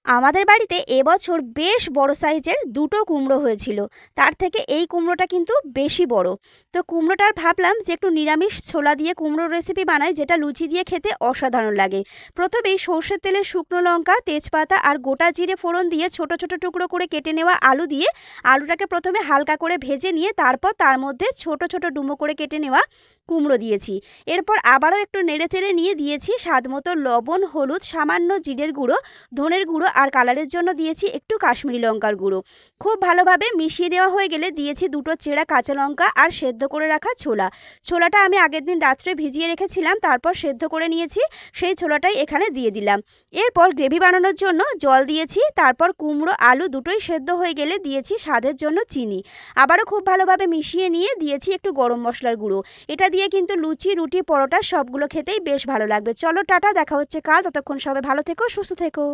আমাদের বাড়িতে এবছর বেশ বড় সাইজের দুটো কুমড়ো হয়েছিল। তার থেকে এই কুমড়োটা কিন্তু বেশি বড়। তো কুমড়োটার ভাবলাম যে একটু নিরামিষ ছোলা দিয়ে কুমড়োর রেসিপি বানাই, যেটা লুচি দিয়ে খেতে অসাধারণ লাগে। প্রথমেই সর্ষের তেলে শুকনো লঙ্কা, তেজপাতা আর গোটা জিরে ফোড়ন দিয়ে ছোট ছোট টুকরো করে কেটে নেওয়া আলু দিয়ে আলুটাকে প্রথমে হালকা করে ভেজে নিয়ে তারপর তার মধ্যে ছোট ছোট ডুমো করে কেটে নেওয়া কুমড়ো দিয়েছি। এরপর আবারও একটু নেড়েচেড়ে নিয়ে দিয়েছি স্বাদ মতো লবণ, হলুদ, সামান্য জিরের গুঁড়ো, ধনের গুঁড়ো আর কালারের জন্য দিয়েছি একটু কাশ্মীরি লঙ্কার গুঁড়ো। খুব ভালোভাবে মিশিয়ে দেওয়া হয়ে গেলে দিয়েছি দুটো চেরা কাঁচা লঙ্কা আর সেদ্ধ করে রাখা ছোলা। ছোলাটা আমি আগের দিন রাত্রে ভিজিয়ে রেখেছিলাম, তারপর সেদ্ধ করে নিয়েছি, সেই ছোলাটাই এখানে দিয়ে দিলাম। এরপর গ্রেভি বানানোর জন্য জল দিয়েছি, তারপর কুমড়ো আলু দুটোই সেদ্ধ হয়ে গেলে দিয়েছি স্বাদের জন্য চিনি। আবারও খুব ভালোভাবে মিশিয়ে নিয়ে দিয়েছি একটু গরম মশলার গুঁড়ো। এটা দিয়ে কিন্তু লুচি, রুটি, পরোটা সবগুলো খেতেই বেশ ভালো লাগবে। চলো টাটা, দেখা হচ্ছে কাল। ততক্ষণ সবাই ভালো থেকো, সুস্থ থেকো।